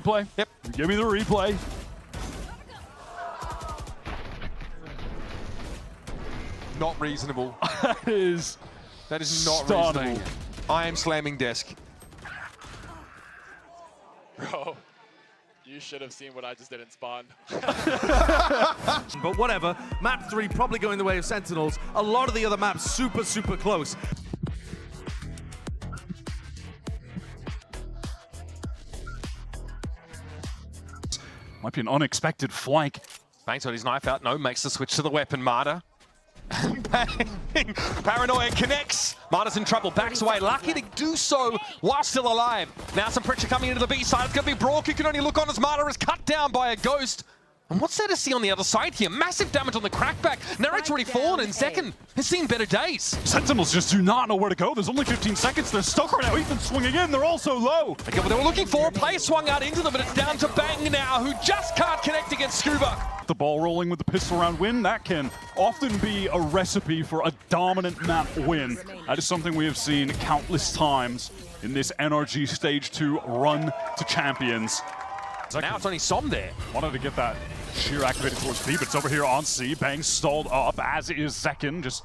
replay. Yep. Give me the replay. Not reasonable. That is not stunning. reasonable. I am slamming desk. Bro, you should have seen what I just did in Spawn. But whatever, map 3 probably going the way of Sentinels. A lot of the other maps super, super close. Might be an unexpected flank. Bangs got his knife out. No, makes the switch to the weapon. Marta. Bang! Paranoia connects. Marta's in trouble. Backs away. Lucky to do so while still alive. Now some pressure coming into the B side. It's going to be Brock who can only look on as Marta is cut down by a ghost. And what's there to see on the other side here? Massive damage on the crackback. Narrate's already fallen, and Second has seen better days. Sentinels just do not know where to go. There's only 15 seconds. They're stuck right now. Ethan's swinging in. They're also low. They get what they were looking for. Player swung out into them, but it's down to Bang now, who just can't connect against Scuba. The ball rolling with the pistol round win, that can often be a recipe for a dominant map win. That is something we have seen countless times in this NRG Stage 2 run to champions. Now it's only Som there. Wanted to get that sheer activated towards B, but it's over here on C. Bang stalled up, as is Second, just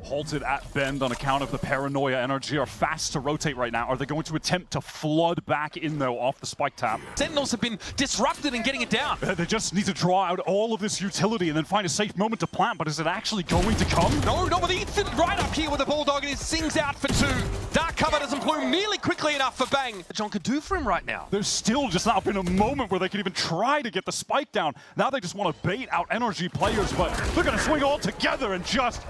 halted at bend on account of the paranoia. NRG are fast to rotate right now. Are they going to attempt to flood back in, though, off the spike tap? Sentinels have been disrupted in getting it down. They just need to draw out all of this utility and then find a safe moment to plant, but is it actually going to come? No, not with Ethan right up here with the Bulldog, and he sings out for 2. Dark cover doesn't bloom nearly quickly enough for Bang. John could do for him right now. There's still just not been a moment where they could even try to get the spike down. Now they just want to bait out NRG players, but they're going to swing all together and just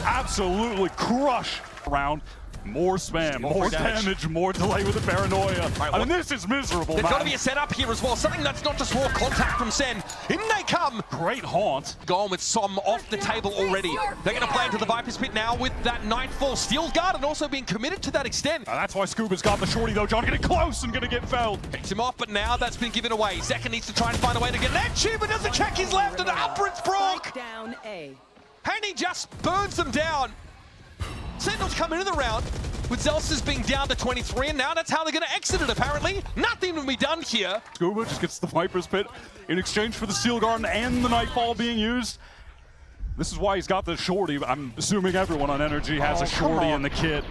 absolutely crush around. More spam, more damage, more delay with the paranoia. Right, I mean, this is miserable, There's man. got to be a setup here as well. Something that's not just raw contact from Sen. In they come. Great haunt. Gone with Som off the table already. They're going to play into the Viper's Pit now with that Nightfall Steel Guard and also being committed to that extent. That's why Scuba's got the shorty, though. John getting close and going to get felled. Picks him off, but now that's been given away. Zeka needs to try and find a way to get that tube, but doesn't check his left, and upwards Brock. Down A. And he just burns them down. Sentinels come into the round with Zelsa's being down to 23, and now that's how they're going to exit it, apparently. Nothing will be done here. Scuba just gets the Viper's Pit in exchange for the Steel Garden and the Nightfall being used. This is why he's got the shorty. I'm assuming everyone on NRG has a shorty in the kit.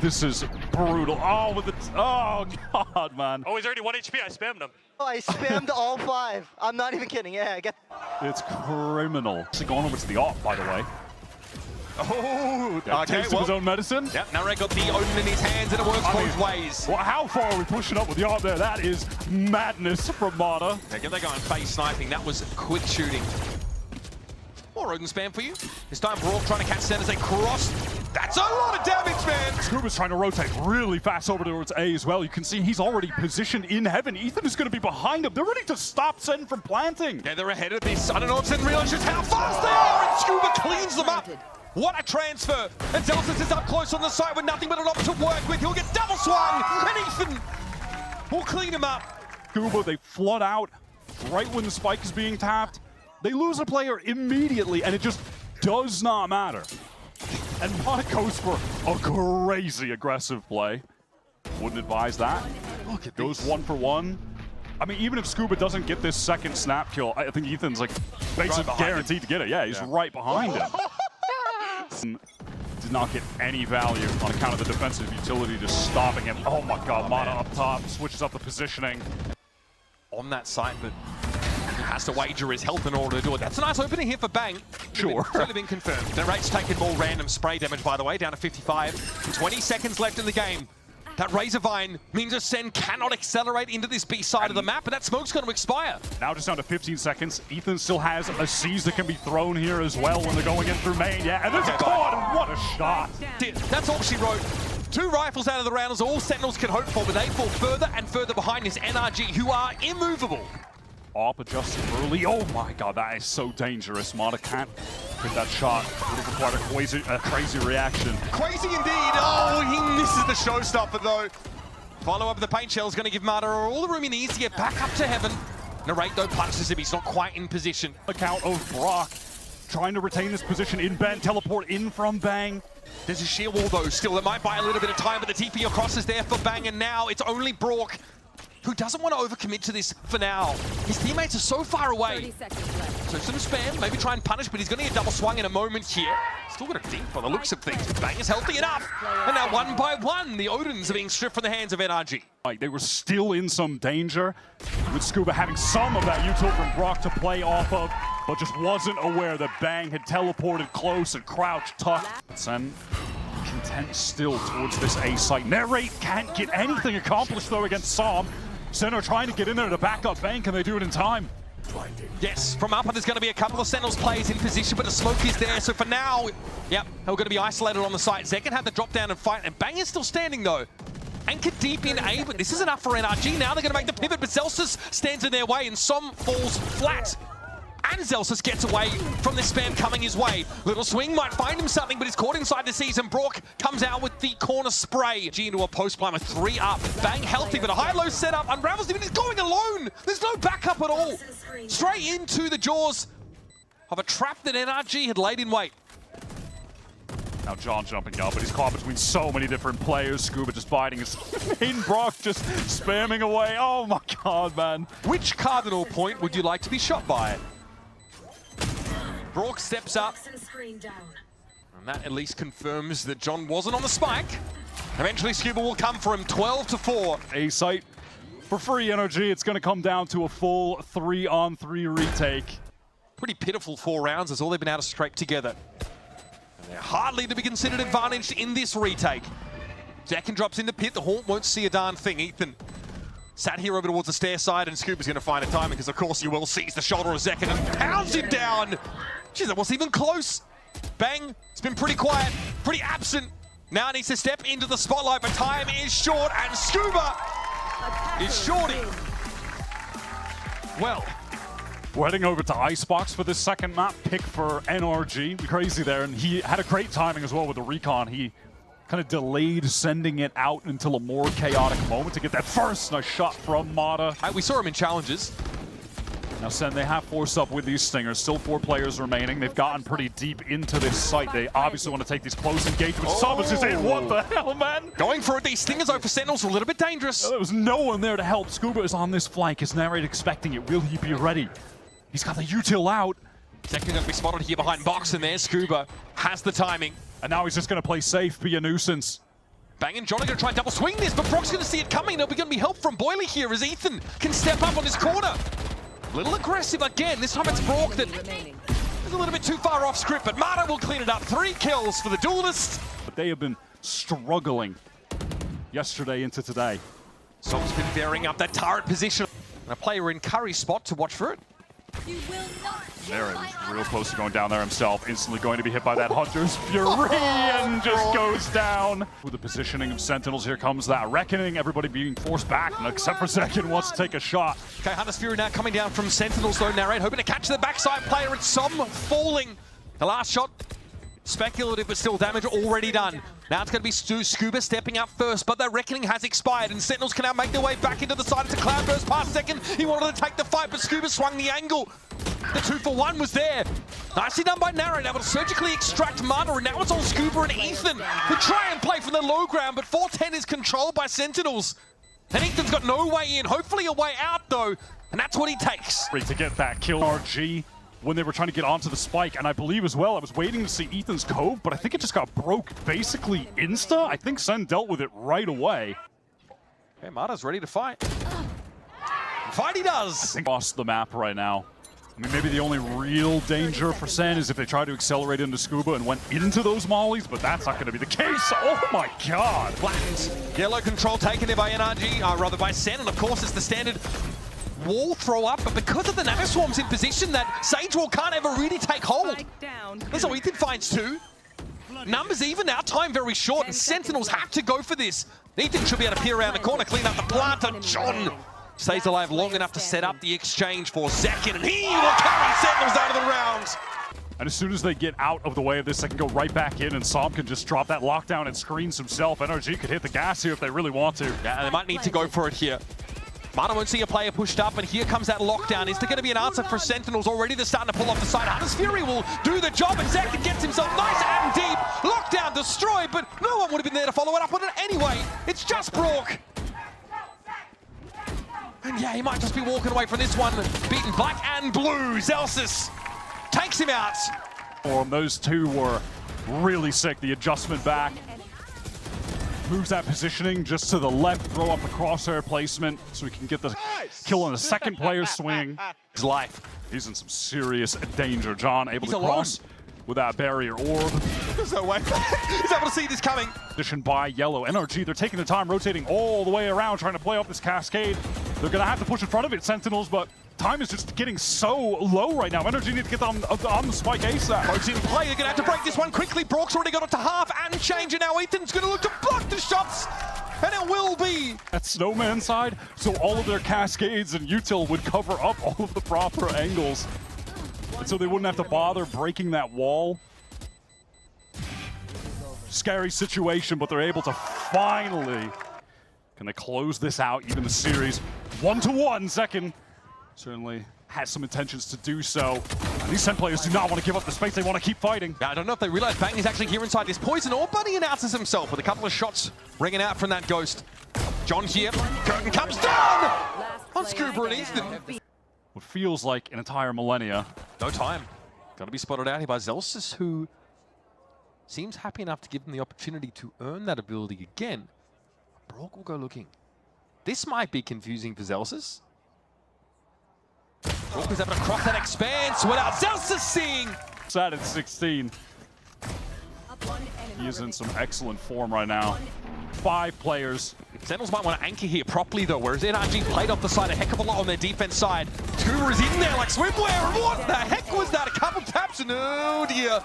This is brutal. Oh, with the... Oh, God, man. Oh, he's already 1 HP. I spammed him. Oh, I spammed all 5. I'm not even kidding. Yeah, I get. It's criminal. Actually going over to the op, by the way. Oh, Taste of his own medicine. Yep, Narek got the Odin in his hands, and it works both ways. Well, how far are we pushing up with the op there? That is madness from Mata. They're going face sniping. That was quick shooting. More Odin spam for you. This time, Brock trying to catch Sen as they cross. That's a lot of damage, man. Scuba's trying to rotate really fast over towards A as well. You can see he's already positioned in heaven. Ethan is going to be behind him. They're ready to stop Sen from planting. Yeah, they're ahead of this. I don't know if Sen realizes how fast they are, and Scuba cleans them up. What a transfer! And Zelsis is up close on the side with nothing but an option to work with. He'll get double swung, and Ethan will clean him up. Scuba, they flood out right when the spike is being tapped. They lose a player immediately, and it just does not matter. And Mata goes for a crazy aggressive play. Wouldn't advise that. Look at Goes 1 for 1. I mean, even if Scuba doesn't get this second snap kill, I think Ethan's like basically guaranteed to get it. Yeah, he's right behind him. Did not get any value on account of the defensive utility just stopping him. Oh my God, Mata up top, switches up the positioning. On that site, but he has to wager his health in order to do it. That's a nice opening here for Bang. Sure. It's only been confirmed. The rate's taken more random spray damage, by the way, down to 55. 20 seconds left in the game. That Razor Vine means that Sen cannot accelerate into this B side of the map, and that smoke's going to expire. Now just down to 15 seconds. Ethan still has a C's that can be thrown here as well when they're going in through main. Yeah, and there's a quad, and what a shot. That's all she wrote. 2 rifles out of the round is all Sentinels can hope for, but they fall further and further behind this NRG, who are immovable. Op adjusted early. Oh my God, that is so dangerous. Mata can't hit that shot. Would have required a crazy reaction. Crazy indeed. Oh, he misses the showstopper though. Follow up with the paint shell is going to give Mata all the room he needs to get back up to heaven. Narrate though punishes him. He's not quite in position. Account of Brock trying to retain this position in bend, teleport in from Bang. There's a sheer wall though still. It might buy a little bit of time, but the TP across is there for Bang, and now it's only Brock. who doesn't want to overcommit to this for now. His teammates are so far away. 30 seconds left. So some spam, maybe try and punish, but he's going to get double swung in a moment here. Still got a deep by the looks of things. Bang is healthy enough. And now one by one, the Odins are being stripped from the hands of NRG. Like they were still in some danger, with Scuba having some of that util from Brock to play off of, but just wasn't aware that Bang had teleported close and crouched tough. SEN content still towards this A site. Narrate can't get anything accomplished though against Som. SEN are trying to get in there to back up Bang. Can they do it in time? Yes, from up, there's going to be a couple of Sentinels players in position, but the smoke is there. So for now, yep, they're going to be isolated on the site. Zekken had to drop down and fight, and Bang is still standing though. Anchored deep in A, but this is enough for NRG. Now they're going to make the pivot, but Zelsus stands in their way, and Som falls flat. And Zelsus gets away from this spam coming his way. Little swing might find him something, but he's caught inside the season. Brock comes out with the corner spray. G into a post climber, 3 up. Bang healthy, but a high-low setup. Unravels him, and he's going alone. There's no backup at all. Straight into the jaws of a trap that NRG had laid in wait. Now John jumping up, but he's caught between so many different players. Scuba just biting his main. Brock just spamming away. Oh my god, man. Which cardinal point would you like to be shot by? Brock steps up, and that at least confirms that John wasn't on the spike. Eventually Scuba will come for him, 12-4. A site for free NRG. It's going to come down to a full 3-on-3 retake. Pretty pitiful 4 rounds is all they've been able to scrape together. And they're hardly to be considered advantaged in this retake. Zekken drops in the pit, the Haunt won't see a darn thing. Ethan sat here over towards the stair side, and Scuba's going to find a timing, because of course you will, seize the shoulder of Zekken and pounds him down. Jeez, that wasn't even close. Bang, it's been pretty quiet, pretty absent. Now needs to step into the spotlight, but time is short, and Scuba is shorty. Well, we're heading over to Icebox for this second map pick for NRG. Crazy there, and he had a great timing as well with the recon. He kind of delayed sending it out until a more chaotic moment to get that first nice shot from Mata. We saw him in challenges. Now SEN, they have forced up with these Stingers. Still 4 players remaining. They've gotten pretty deep into this site. They obviously want to take these close engagements. Summons is in. What the hell, man? Going for it. These Stingers over Sentinels are a little bit dangerous. There was no one there to help. Scuba is on this flank. Is Narrate expecting it? Will he be ready? He's got the util out. Zekken going to be spotted here behind box, and there Scuba has the timing. And now he's just going to play safe, be a nuisance. Bang and John are going to try and double swing this, but Brock's going to see it coming. There'll be going to be help from Boily here as Ethan can step up on his corner. A little aggressive again. This time it's Brock that is a little bit too far off script, but Mata will clean it up. 3 kills for the duelists. But they have been struggling yesterday into today. Som's been varying up that turret position. And a player in Curry's spot to watch for it. You will not There, real close to going down there himself. Instantly going to be hit by that Hunter's Fury and just goes down. With the positioning of Sentinels, here comes that Reckoning. Everybody being forced back, except for Zekken wants to take a shot. Okay, Hunter's Fury now coming down from Sentinels though. Narrate hoping to catch the backside player. It's Som falling. The last shot, speculative, but still damage already done. Now it's going to be Scuba stepping up first, but that Reckoning has expired, and Sentinels can now make their way back into the side. It's a Cloudburst past Zekken. He wanted to take the fight, but Scuba swung the angle. The 2-for-1 was there. Nicely done by Narrate, able to surgically extract Mata, and now it's on Scuba and Ethan, who try and play from the low ground, but 410 is controlled by Sentinels. And Ethan's got no way in, hopefully a way out though, and that's what he takes. To get that kill, RG, when they were trying to get onto the spike, and I believe as well, I was waiting to see Ethan's cove, but I think it just got broke basically insta. I think SEN dealt with it right away. Okay, Mata's ready to fight. Fight he does! I think lost the map right now. I mean, maybe the only real danger for SEN is if they try to accelerate into Scuba and went into those mollies, but that's not going to be the case. Oh my god! Flattened. Yellow control taken there by NRG, rather by SEN, and of course it's the standard wall throw up, but because of the nano swarms in position, that Sage Wall can't ever really take hold. That's how Ethan finds 2. Numbers even now, time very short, and Sentinels have to go for this. Ethan should be able to peer around the corner, clean up the plant, and John stays alive long enough to set up the exchange for Zekken, and he will carry Sentinels out of the round. And as soon as they get out of the way of this, they can go right back in, and Som can just drop that lockdown and screens himself. NRG could hit the gas here if they really want to. Yeah, they might need to go for it here. Mata won't see a player pushed up, and here comes that lockdown. Is there going to be an answer for Sentinels? Already they're starting to pull off the side. Hunter's Fury will do the job, and Zekken gets himself nice and deep. Lockdown destroyed, but no one would have been there to follow it up on it anyway. It's just Brock. And yeah, he might just be walking away from this one. Beaten black and blue. Zelsis takes him out. Those two were really sick. The adjustment back. Moves that positioning just to the left, throw up the crosshair placement so we can get the kill on the second player swing. His life. He's in some serious danger. John able He's to cross with that barrier orb. There's no way. He's able to see this coming. Positioned by yellow. NRG, they're taking the time, rotating all the way around, trying to play off this cascade. They're going to have to push in front of it, Sentinels, but time is just getting so low right now. NRG need to get on the spike ASAP. Boats in play. They're going to have to break this one quickly. Brock's already got it to half and change it now. Ethan's going to look to block the shots. And it will be At Snowman side, so all of their cascades and util would cover up all of the proper angles. And so they wouldn't have to bother breaking that wall. Scary situation, but they're able to finally... Can they close this out, even the series? 1-1, second. Certainly has some intentions to do so. And these SEN players do not want to give up the space. They want to keep fighting. Yeah, I don't know if they realize Bang is actually here inside this poison orb, but he announces himself with a couple of shots ringing out from that ghost. John here. Curtain comes down on Scuba and Ethan. What feels like an entire millennia. No time. Got to be spotted out here by Zelsis, who seems happy enough to give them the opportunity to earn that ability again. Brock will go looking. This might be confusing for Zelsis. Brock is able to cross that expanse without Zelsis seeing. Sat at 16. He is in some excellent form right now. 5 players. Sentinels might want to anchor here properly though, whereas NRG played off the side a heck of a lot on their defense side. Scuba is in there like swimwear. What the heck was that? A couple taps and oh dear.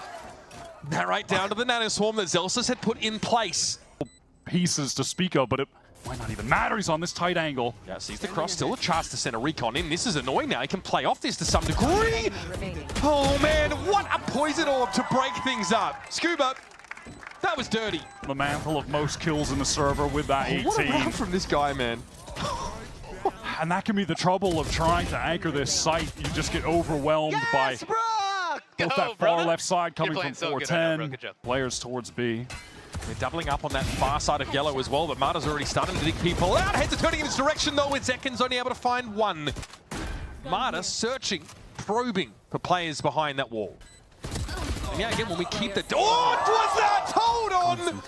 That right down to the nano swarm that Zelsis had put in place. Pieces to speak of, but it might not even matter. He's on this tight angle. Yeah, sees the cross, still a chance to send a recon in. This is annoying now. He can play off this to some degree. Oh man, what a poison orb to break things up. Scuba, that was dirty. The mantle of most kills in the server with that 18. What a run from this guy, man. And that can be the trouble of trying to anchor this site. You just get overwhelmed by Brock! both Go, that far brother. left side coming You're from playing so good right now, bro. 410. Good job. Players towards B. They're doubling up on that far side of yellow as well, but Marta's already starting to dig people out. Heads are turning in his direction though, with Zekin's only able to find one. Marta searching, probing for players behind that wall. And yeah, again, when we keep the... Oh, what was that? Hold on!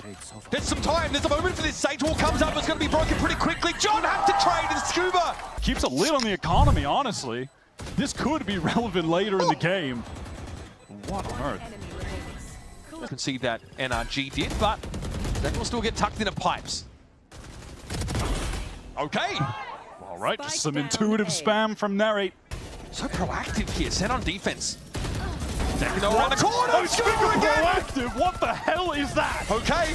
There's some time, there's a moment for this. Sage wall comes up, it's going to be broken pretty quickly. John has to trade and Scuba. Keeps a lid on the economy, honestly. This could be relevant later in the game. What on earth? You can see that NRG did, but that will still get tucked into pipes. Okay. All right, just some intuitive spam from Narrate. So proactive here, set on defense. Second around the corner, Scuba again! Proactive, what the hell is that? Okay.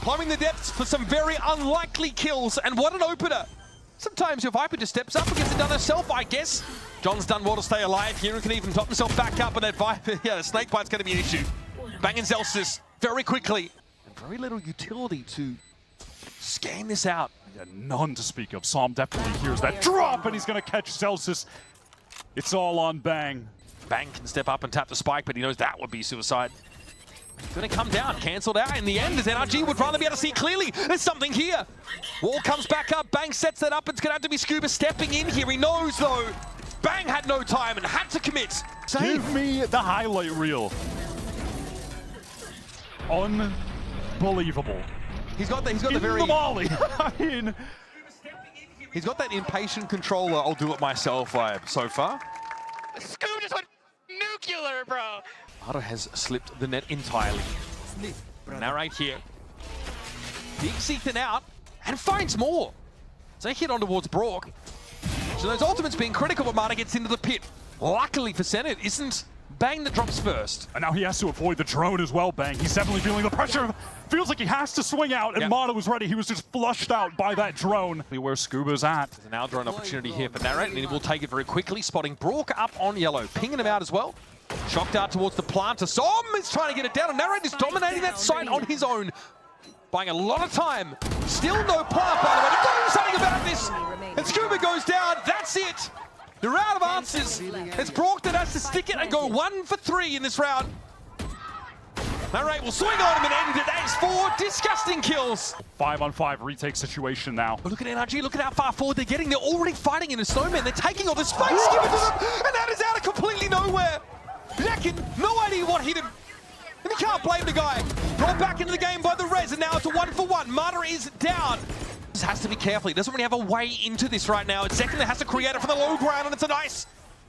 Plumbing the depths for some very unlikely kills, and what an opener. Sometimes your Viper just steps up and gets it done herself, I guess. John's done well to stay alive here and can even top himself back up, and that Viper, yeah, the snake bite's going to be an issue. Banging Zelsis very quickly. And very little utility to scan this out. Yeah, none to speak of. Psalm definitely hears that drop, and he's going to catch Celsius. It's all on Bang. Bang can step up and tap the spike, but he knows that would be suicide. Going to come down, cancelled out in the end, as NRG would rather be able to see clearly. There's something here. Wall comes back up, Bang sets that up. It's going to have to be Scuba stepping in here. He knows, though. Bang had no time and had to commit. Give me the highlight reel. Unbelievable. He's got the very... the volley. I mean... He's got that impatient controller, I'll do it myself vibe so far. Scoob just went nuclear, bro. Marta has slipped the net entirely. Narrate here. Digs Ethan out and finds more. So they hit on towards Brock. So those ultimates being critical, but Marta gets into the pit. Luckily for Sen, it isn't Bang that drops first. And now he has to avoid the drone as well, Bang. He's definitely feeling the pressure. Feels like he has to swing out, and Marta was ready. He was just flushed out by that drone. Where Scuba's at. There's an out drone opportunity here for Narrate, and he will take it very quickly, spotting Brock up on yellow, pinging him out as well. Shocked out towards the planter. Som is trying to get it down, and Narrate is dominating that site on his own. Buying a lot of time. Still no plant, by the way. They've got to do something about this. And Scuba goes down. That's it. They're out of answers. It's Brock that has to stick it and go 1 for 3 in this round. Narrate will swing on him and end it. That is 4 disgusting kills. 5-on-5 retake situation now. But look at NRG, look at how far forward they're getting. They're already fighting in a snowman. They're taking all the space, give it to them, and that is out of completely nowhere. Zekin, no idea what hit him. And you can't blame the guy. Brought back into the game by the res, and now it's a 1-for-1. Marta is down. This has to be careful. He doesn't really have a way into this right now. It's Zekin that has to create it from the low ground, and it's a nice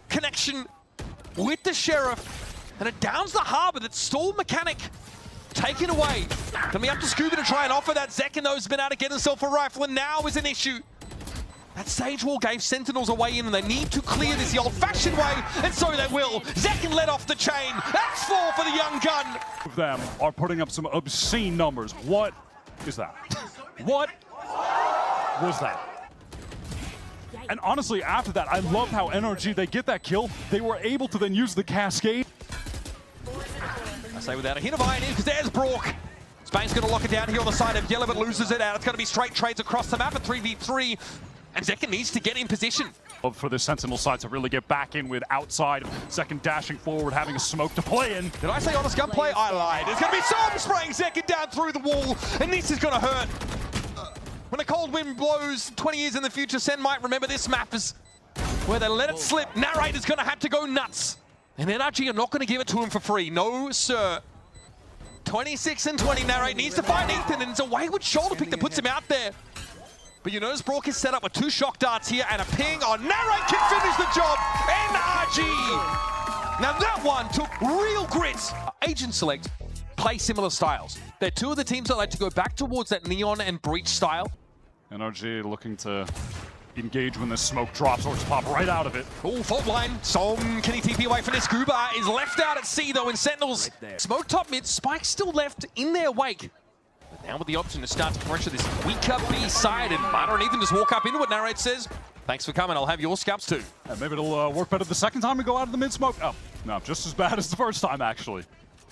connection with the Sheriff. And it downs the harbor. That stall mechanic taken away. Gonna be up to Scuba to try and offer that. Zekin, though, has been able to get himself a rifle, and now is an issue. That stage wall gave Sentinels a way in, and they need to clear this the old-fashioned way, and so they will. Zekin let off the chain. That's 4 for the young gun. Of them are putting up some obscene numbers. What is that? What was that? And honestly, after that, I love how NRG, they get that kill. They were able to then use the cascade. I say without a hint of iron in, because there's Brock. Spain's going to lock it down here on the side of Yellow, but loses it out. It's going to be straight trades across the map at 3v3. And Zekin needs to get in position. For the Sentinel side to really get back in with outside. Second dashing forward, having a smoke to play in. Did I say honest gunplay? I lied. There's going to be some spraying Zekin down through the wall, and this is going to hurt. When a cold wind blows 20 years in the future, Sen might remember this map as where they let it slip. Narrator's going to have to go nuts. And NRG are not going to give it to him for free. No, sir. 26 and 20. Narrate needs to find Ethan, and it's a wayward shoulder pick that puts him out there. But you notice Brock is set up with 2 shock darts here and a ping on Narrate can finish the job. NRG. Now that one took real grit. Agent Select play similar styles. They're 2 of the teams that like to go back towards that Neon and Breach style. NRG looking to engage when the smoke drops or just pop right out of it. Oh, fault line. Som, can he TP away from this? Scuba is left out at sea though, and Sentinels. Smoke top mid, Spike still left in their wake. But now with the option to start to pressure this weaker B side, and Marta and Ethan just walk up into it. Narrate says, thanks for coming, I'll have your scalps too. Maybe it'll work better the second time we go out of the mid smoke. Oh, no, just as bad as the first time actually.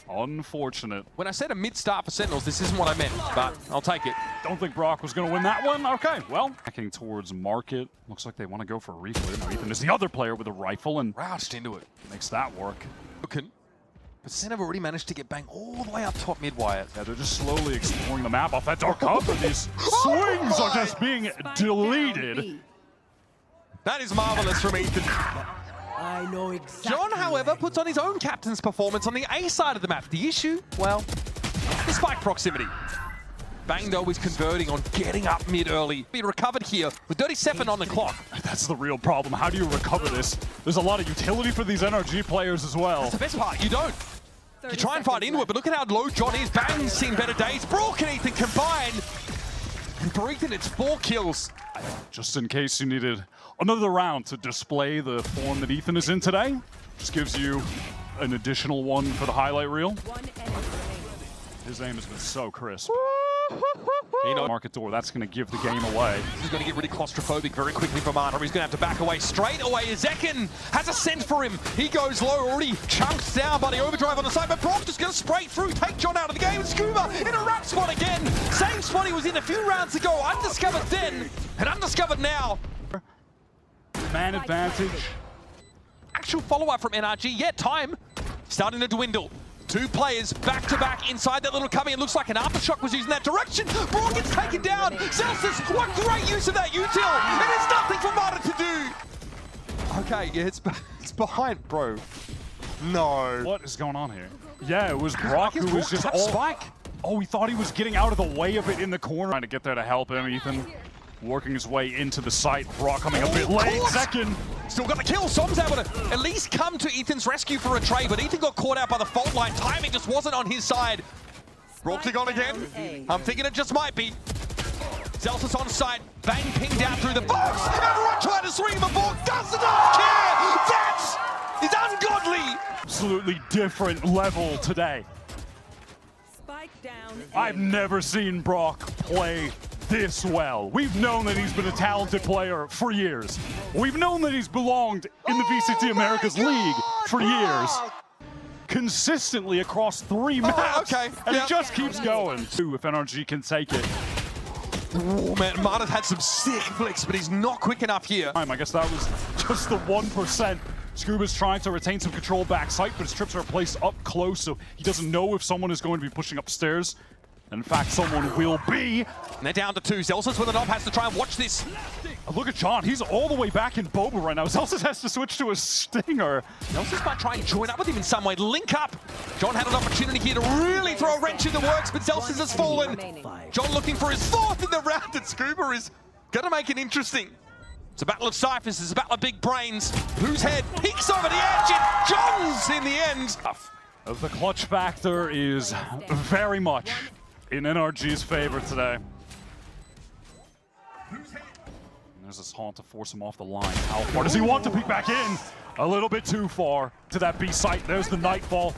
Unfortunate. When I said a mid-start for Sentinels, this isn't what I meant, but I'll take it. Don't think Brock was going to win that one. Okay, well. Backing towards Market. Looks like they want to go for a replay. Now Ethan is the other player with a rifle and Roused into it. makes that work. But Sen have already managed to get bang all the way up top mid-wire. Yeah, they're just slowly exploring the map off that dark cover. These swings are just being deleted. That is marvelous from Ethan. I know exactly. John, however, puts on his own captain's performance on the A side of the map. The issue, well, the spike proximity. Bang, though, is converting on getting up mid early. Be recovered here with 37 on the clock. That's the real problem. How do you recover this? There's a lot of utility for these NRG players as well. That's the best part. You don't. You try and fight into it, but look at how low John is. Bang's seen better days. Brock and Ethan combined. And for Ethan, it's 4 kills. Just in case you needed another round to display the form that Ethan is in today, just gives you an additional one for the highlight reel. His aim has been so crisp. You know, market door, that's going to give the game away. This is going to get really claustrophobic very quickly for Marta. He's going to have to back away straight away. Zekin has a scent for him. He goes low, already chunked down by the overdrive on the side, but Brock just going to spray through, take John out of the game. Scuba in a wrap spot again. Same spot he was in a few rounds ago. Undiscovered then, and undiscovered now. Man advantage. Actual follow-up from NRG. Yeah, time starting to dwindle. 2 players back-to-back inside that little cubby. It looks like an aftershock was used in that direction. Brock gets taken down. Celsius, what great use of that util. And it's nothing for Marta to do. Okay, yeah, it's behind, bro. No. What is going on here? Yeah, it was Brock who was just all... Spike. Oh, he thought he was getting out of the way of it in the corner. Trying to get there to help him, Ethan. Working his way into the site. Brock coming a bit late. Second. Still got the kill. Som's able to at least come to Ethan's rescue for a trade, but Ethan got caught out by the fault line. Timing just wasn't on his side. Brock's on again. I'm thinking it just might be. Celsius on site. Bang pinged out through the box. Everyone trying to swing the ball. Doesn't care. That is ungodly. Absolutely different level today. Spike down. I've never seen Brock play this well. We've known that he's been a talented player for years. We've known that he's belonged in the VCT Americas League for years. Consistently across 3 maps. Okay. And it just keeps going. If NRG can take it. Oh man, Marta's had some sick flicks, but he's not quick enough here. I guess that was just the 1% Scuba's trying to retain some control backside, but his trips are placed up close, so he doesn't know if someone is going to be pushing upstairs. And in fact, someone will be. And they're down to 2. Zelsis with an op has to try and watch this. Look at John, he's all the way back in Boba right now. Zelsis has to switch to a Stinger. Zelsis might try and join up with him in some way, link up. John had an opportunity here to really throw a wrench in the works, but Zelsis has fallen. John looking for his 4th in the round, and Scuba is gonna make it interesting. It's a battle of ciphers, it's a battle of big brains. Whose head peeks over the edge, and John's in the end. The clutch factor is very much in NRG's favor today. There's this haunt to force him off the line. How far does he want to peek back in? A little bit too far to that B site. There's the Nightfall.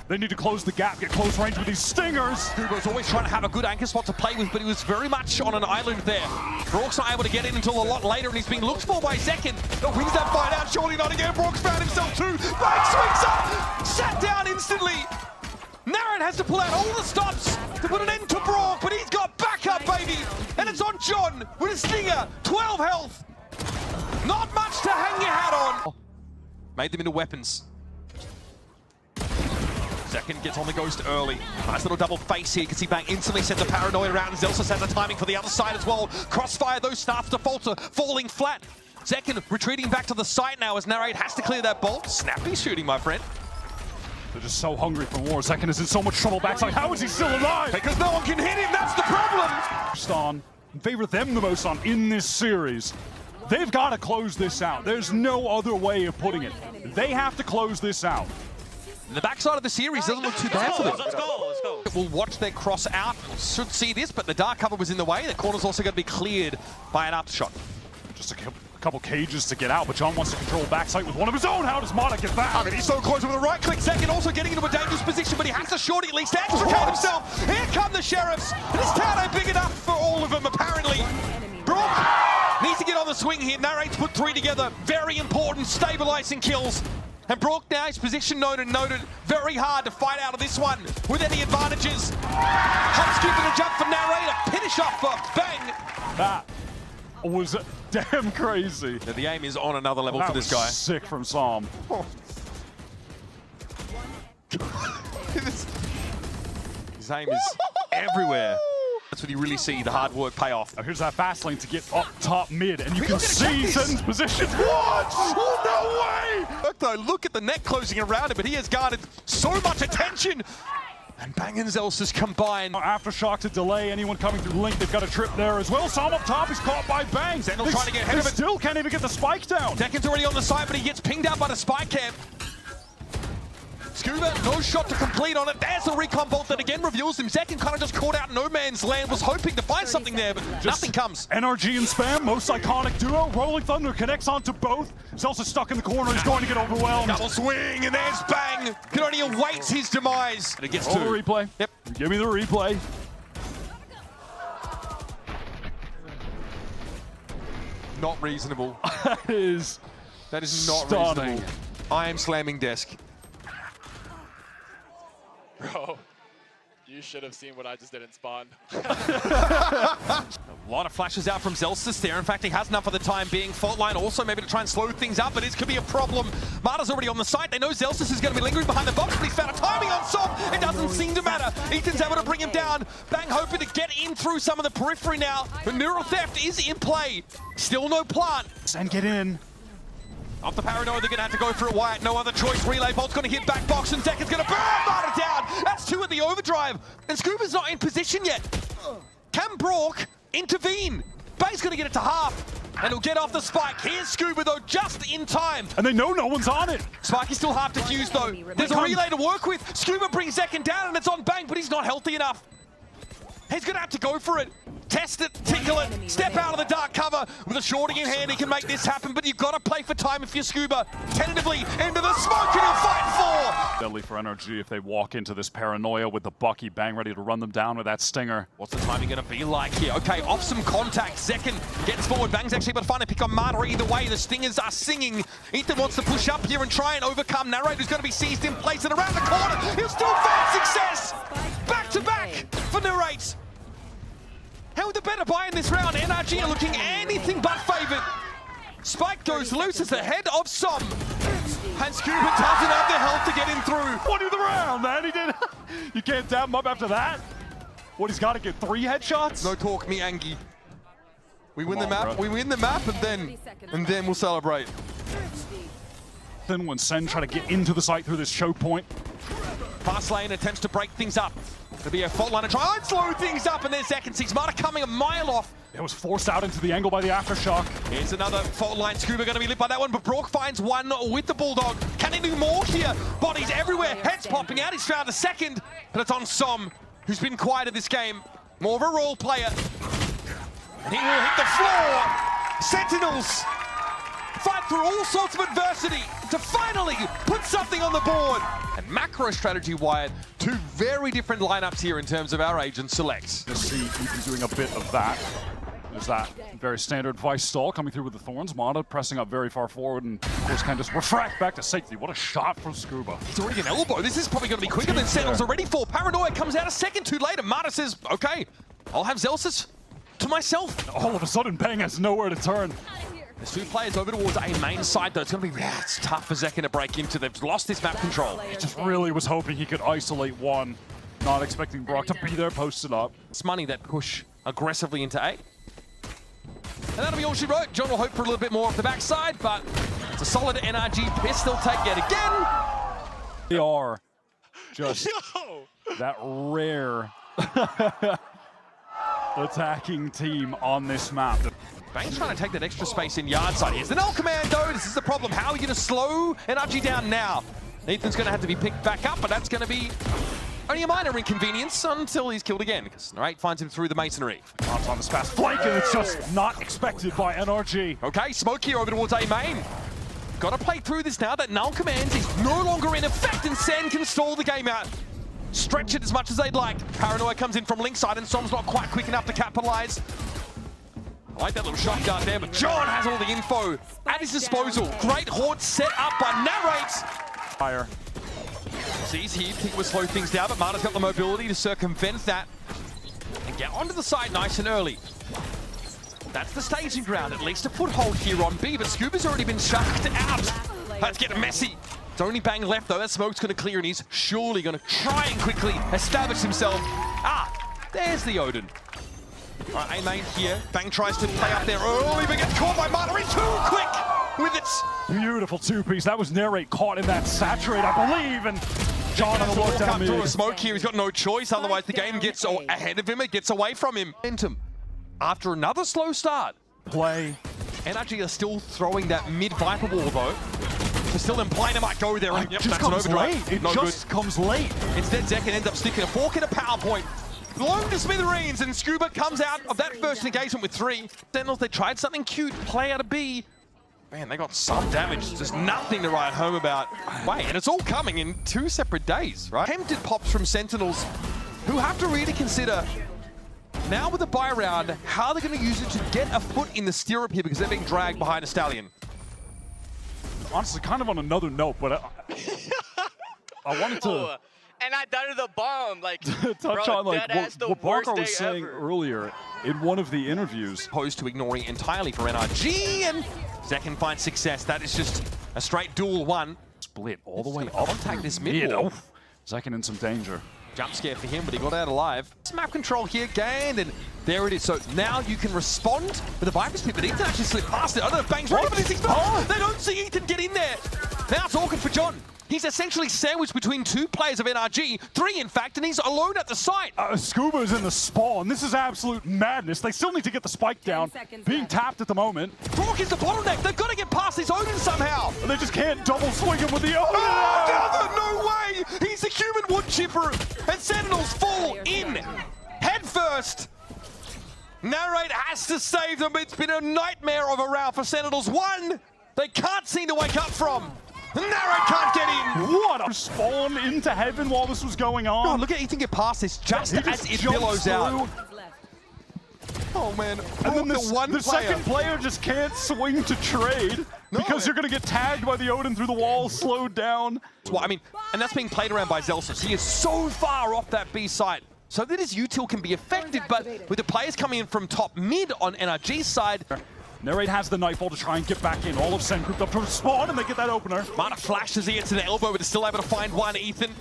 They need to close the gap, get close range with these Stingers. Scuba's always trying to have a good anchor spot to play with, but he was very much on an island there. Brock's not able to get in until a lot later, and he's being looked for by Zekin. That wins that fight out, surely not again. Brock's found himself too. Bang swings up, sat down instantly. Naren has to pull out all the stops to put an end to Brock, but he's got backup, baby. And it's on John with a Stinger, 12 health. Not much to hang your hat on. Made them into weapons. Second gets on the ghost early. Nice little double face here. You can see Bang instantly sends a paranoia around. Zelsis has the timing for the other side as well. Crossfire, those starts to falter, falling flat. Zekin retreating back to the site now as Narrate has to clear that bolt. Snappy shooting, my friend. They're just so hungry for war. Zekin is in so much trouble backside. How is he still alive? Because no one can hit him, that's the problem! On favor them the most on in this series. They've got to close this out. There's no other way of putting it. They have to close this out. The backside of the series doesn't look too bad for them. Let's go. We'll watch their cross out. Should see this, but the dark cover was in the way. The corner's also going to be cleared by an aftershot. Just a couple cages to get out, but John wants to control backside with one of his own. How does Mata get that? I mean, he's so close with a right-click. Zekin also getting into a dangerous position, but he has to shorty at least to extricate himself. Here come the Sheriffs. This town ain't big enough for all of them, apparently. Brock needs to get on the swing here. Narrate's put 3 together. Very important, stabilizing kills. And Brock now, his position noted. Very hard to fight out of this one with any advantages. Hop, skip, and a jump for Narrate. A finish off for Bang. That was damn crazy. Now, the aim is on another level That for this was guy. sick from Psalm. His aim is everywhere. That's when you really see the hard work pay off. Now here's that fast lane to get up top mid, and you can Look at see this. Zen's position. What? Oh, no way! Look though, look at the net closing around him, but he has garnered so much attention. And Bang and Zelsis combined. Aftershock to delay anyone coming through Link. They've got a trip there as well. Psalm up top, he's caught by Bang. Zendel trying to get ahead of it. Still can't even get the spike down. Dekin's already on the side, but he gets pinged out by the spike camp. Scuba, no shot to complete on it. There's the recon bolt that again reveals him. Zekin kind of just caught out no man's land, was hoping to find something there, but nothing comes. NRG and Spam, most iconic duo. Rolling Thunder connects onto both. Zelsis stuck in the corner, he's going to get overwhelmed. Double swing, and there's Bang. Can only await his demise. And it gets Oh, to the replay. Yep. Give me the replay. Not reasonable. That is not stunning. reasonable. I am slamming desk. Bro, you should have seen what I just did in spawn. A lot of flashes out from Zelsis there. In fact, he has enough for the time being. Fault line also maybe to try and slow things up, but this could be a problem. Mata's already on the site. They know Zelsis is going to be lingering behind the box, but he's found a timing on Som. It doesn't seem to matter. Ethan's able to bring him down. Bang hoping to get in through some of the periphery now. But Neural Theft is in play. Still no plant. And get in. Off the paranoia, they're going to have to go for it. Wyatt, no other choice. Relay Bolt's going to hit back box, and Zekin's going to burn Mata down. That's 2 at the overdrive. And Scuba's not in position yet. Can Brock intervene? Bang's going to get it to half, and he'll get off the spike. Here's Scuba, though, just in time. And they know no one's on it. Spike is still half defused, though. There's a relay to work with. Scuba brings Zekin down, and it's on Bang, but he's not healthy enough. He's going to have to go for it. Test it, tickle it, step out of the dark cover. With a shorting in hand, he can make this happen, but you've got to play for time if you're Scuba. Tentatively into the smoke, and he'll fight for. Deadly for NRG if they walk into this paranoia with the Bucky. Bang ready to run them down with that Stinger. What's the timing going to be like here? Okay, off some contact. Zekin gets forward. Bang's actually able to find a pick on Mata either way. The Stingers are singing. Ethan wants to push up here and try and overcome. Narrator's going to be seized in place, and around the corner, he'll still find success. Back to back for Narrate. How the better buy in this round? NRG are looking anything but favored. Spike goes loose as the head of Som. And Scuba doesn't have the health to get him through. One of the round, man. He did. You can't dab him up after that. What, he's got to get 3 headshots? No talk, me Angie. We win the map. Bro. We win the map, and then we'll celebrate. Then when Sen try to get into the site through this choke point. Fast lane attempts to break things up. There'll be a fault line to try and slow things up, and then second sees Marta coming a mile off. It was forced out into the angle by the aftershock. Here's another fault line. Scuba going to be lit by that one, but Brock finds one with the Bulldog. Can he do more here? Bodies everywhere, heads popping out. He's found a second, but it's on Som, who's been quiet in this game. More of a role player. And he will hit the floor. Sentinels fight through all sorts of adversity to finally put something on the board. And macro strategy wired, 2 very different lineups here in terms of our agent selects. You see Ethan doing a bit of that. There's that very standard Vice stall coming through with the Thorns. Mata pressing up very far forward and of course can just refract back to safety. What a shot from Scuba. It's already an elbow. This is probably going to be quicker than Sentinels are ready for. Paranoia comes out a second too later. Mata says, okay, I'll have Zelsis to myself. All of a sudden, Bang has nowhere to turn. There's 2 players over towards A main side though. It's going to be it's tough for Zekin to break into. They've lost this map control. He just really was hoping he could isolate one. Not expecting Brock to be there posted up. It's money that push aggressively into A. And that'll be all she wrote. John will hope for a little bit more off the backside, but it's a solid NRG piss. They'll take it again. They are just that rare attacking team on this map. Bang's trying to take that extra space in yard side. Here's the null commando. This is the problem. How are you going to slow NRG down now? Ethan's going to have to be picked back up, but that's going to be only a minor inconvenience until he's killed again, because Narrate finds him through the masonry. Comes on this fast flank, and it's just not expected by NRG. Okay, Smoke here over towards A main. Got to play through this now. That null commands is no longer in effect, and Sen can stall the game out. Stretch it as much as they'd like. Paranoia comes in from link side, and Som's not quite quick enough to capitalize. I like that little shot dart there, but John has all the info at his disposal. Great horde set up by Narrate. Fire. Sees he will slow things down, but Marta's got the mobility to circumvent that and get onto the side nice and early. That's the staging ground, at least a foothold here on B, but Scuba's already been shucked out. That's getting messy. It's only Bang left though. That smoke's going to clear, and he's surely going to try and quickly establish himself. There's the Odin. All right, A main here. Bang tries to play up there early, but gets caught by Marta. He's too quick with it. Beautiful 2-piece. That was Narrate caught in that saturate, I believe, and John on the look down through a mid. smoke here. He's got no choice, otherwise the game gets ahead of him. It gets away from him. After another slow start. Play. NRG are still throwing that mid Viper wall though. So still implying it might go there. And It just comes late. It just comes late. Instead, Zekin ends up sticking a fork in a power point. Blown to smithereens, and Scuba comes out of that first engagement with 3. Sentinels, they tried something cute, play out of B. Man, they got some damage, just nothing to write home about. Wait, and it's all coming in 2 separate days, right? Tempted pops from Sentinels, who have to really consider, now with the buy round, how they're going to use it to get a foot in the stirrup here, because they're being dragged behind a Stallion. Honestly, kind of on another note, but I wanted to... And I died of the bomb, like, touch bro, on like what Barker was saying ever. earlier in one of the interviews. Opposed to ignoring entirely for NRG, and Zekin finds success. That is just a straight duel 1. Split all the way up. Contact this mid wall. Zekin in some danger. Jump scare for him, but he got out alive. Map control here gained, and there it is. So now you can respond with a Viper split, but Ethan actually slipped past it. I don't know if Bang's ready for this. They don't see Ethan get in there. Now it's awkward for John. He's essentially sandwiched between 2 players of NRG, 3 in fact, and he's alone at the site. Scuba's in the spawn. This is absolute madness. They still need to get the spike down. Being tapped at the moment. Brock is the bottleneck. They've got to get past this Odin somehow. And they just can't double swing him with the Odin. No way! He's a human wood chipper, and Sentinels fall in head first. Narrate has to save them. It's been a nightmare of a round for Sentinels. 1 they can't seem to wake up from. Narrate can't get in! What a spawn into heaven while this was going on. Oh, look at Ethan get past this just as it billows out. Oh man, and then the second player just can't swing to trade because you're going to get tagged by the Odin through the wall, slowed down. Well, I mean, and that's being played around by Zelsis. He is so far off that B site, so that his util can be effective, but with the players coming in from top mid on NRG's side, Narrate has the Nightfall to try and get back in. All of SEN grouped up to spawn, and they get that opener. Mana flashes here to the elbow, but is still able to find one. Ethan.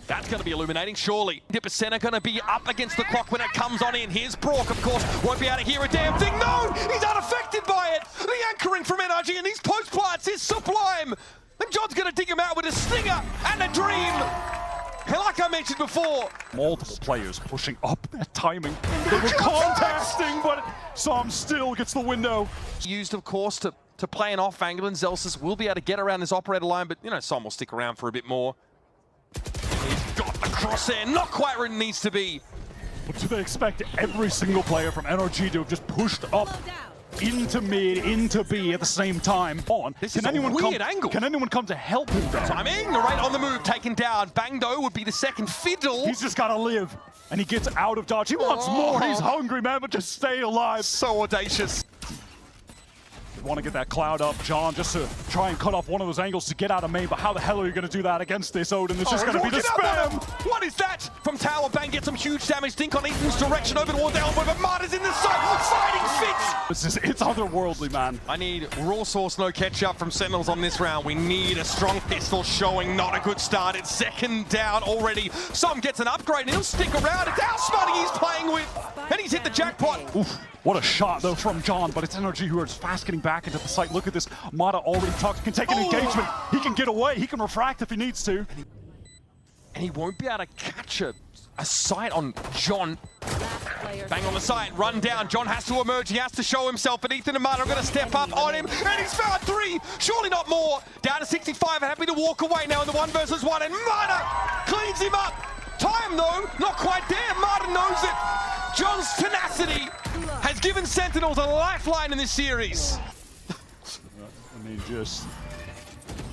That's going to be illuminating, surely. Dippercent are going to be up against the clock when it comes on in. Here's Brock, of course, won't be able to hear a damn thing. No, he's unaffected by it. The anchoring from NRG and these post plants is sublime. And John's going to dig him out with a stinger and a dream. And like I mentioned before, multiple players pushing up that timing. They were contesting, but Som still gets the window. Used, of course, to play an off angle, and Zelsis will be able to get around this operator line, but, you know, Som will stick around for a bit more. He's got the crosshair, not quite where it needs to be. But do they expect every single player from NRG to have just pushed up into mid, into B at the same time? This is a weird angle. Can anyone come to help him there? Timing, right on the move, taken down. Bangdo would be the second fiddle. He's just got to live, and he gets out of dodge. He wants more. He's hungry, man, but just stay alive. So audacious. Want to get that cloud up, John, just to try and cut off one of those angles to get out of main, but how the hell are you going to do that against this Odin? It's just going to be the spam! What is that? From Tower, Bang gets some huge damage. Dink on Ethan's direction over towards the elbow, but Marta's in the side, fighting fits! It's otherworldly, man. I need raw sauce, no ketchup from Sentinels on this round. We need a strong pistol showing, not a good start. It's second down already. Som gets an upgrade and he'll stick around. It's how Smutty he's playing with, and he's hit the jackpot. Oof. What a shot, though, from John, but it's NRG who are just fast getting back into the site. Look at this. Mata already tucked, can take an engagement. He can get away. He can refract if he needs to. And he won't be able to catch a sight on John. Bang on the side, run down. John has to emerge. He has to show himself, and Ethan and Mata are going to step up on him. And he's found 3. Surely not more. Down to 65, happy to walk away now in the 1 versus 1. And Mata cleans him up. Time, though, not quite there. Mata knows it. John's tenacity has given Sentinels a lifeline in this series. I mean, just...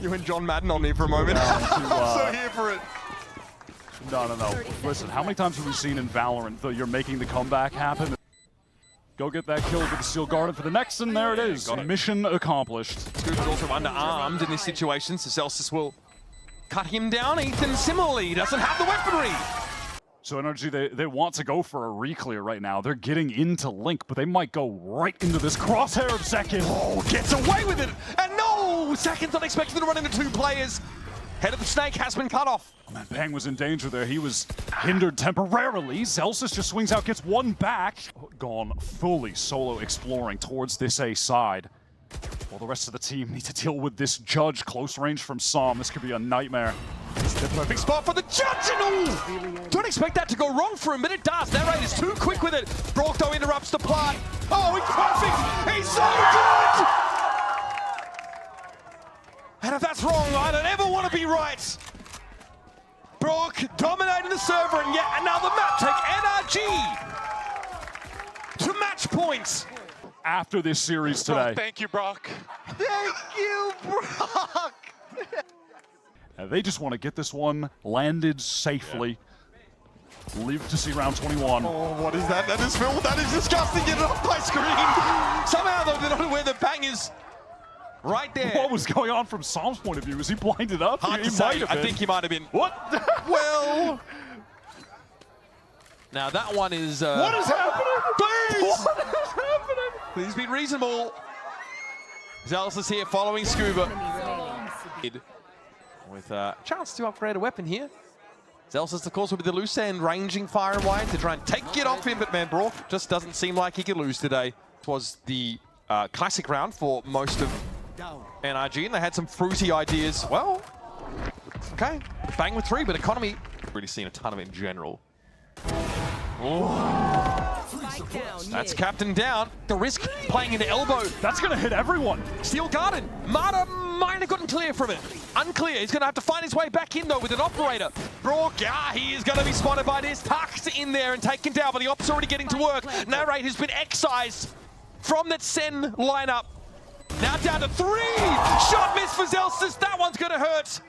You and John Madden on me for a moment. I'm so here for it. No. Listen, how many times have we seen in Valorant that you're making the comeback happen? Go get that kill with the Steel Garden for the next, and there it is. Mission accomplished. Scoop is also underarmed in this situation, so Celsius will cut him down. Ethan similarly doesn't have the weaponry. So NRG, they want to go for a reclear right now. They're getting into Link, but they might go right into this crosshair of Zekin. Oh, gets away with it! And no! Zekin's not expecting to run into 2 players. Head of the snake has been cut off. Oh, man, Bang was in danger there. He was hindered temporarily. Zelsis just swings out, gets 1 back. Gone fully solo exploring towards this A side. While the rest of the team need to deal with this Judge close range from Som. This could be a nightmare. It's the perfect spot for the Judge, and don't expect that to go wrong for him, but it does. Narrate is too quick with it. Brock, though, interrupts the plant. Oh, he's perfect! He's so good! And if that's wrong, I don't ever want to be right. Brock dominating the server, and yet another map take NRG to match points. After this series today. Thank you, Brock. Thank you, Brock. They just want to get this one landed safely. Live to see round 21. Oh, what is that? That is Phil. That is disgusting. Get it off my screen. Somehow, though, they're not aware the Bang is right there. What was going on from Som's point of view? Was he blinded up? Hard He to say. might have I been. think he might have been. What? Well. Now that one is. What is happening? Please. What is happening? Please be reasonable. Zealous is here following Scuba. With a chance to upgrade a weapon here. Zealous, of course, will be the loose end, ranging fire and wide to try and take it off him, but man, Brock just doesn't seem like he could lose today. It was the classic round for most of NRG, and they had some fruity ideas. Well, okay, Bang with 3, but economy, really seen a ton of it in general. That's Captain down. The risk playing into elbow. That's going to hit everyone. Steel Garden. Mata might have gotten clear from it. Unclear. He's going to have to find his way back in, though, with an operator. Brock, he is going to be spotted by this. Tucked in there and taken down, but the op's already getting to work. Narrate has been excised from that SEN lineup. Now down to 3. Shot miss for Zelsis. That one's going to hurt.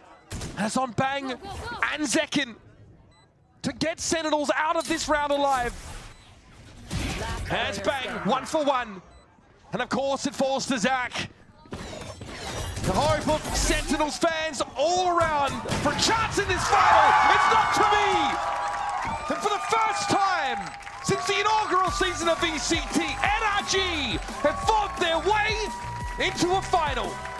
And it's on Bang and Zekin to get Sentinels out of this round alive. And it's Bang, 1 for 1. And of course it falls to Zach. The hope of Sentinels fans all around for a chance in this final. It's not to be. And for the first time since the inaugural season of VCT, NRG have fought their to a final.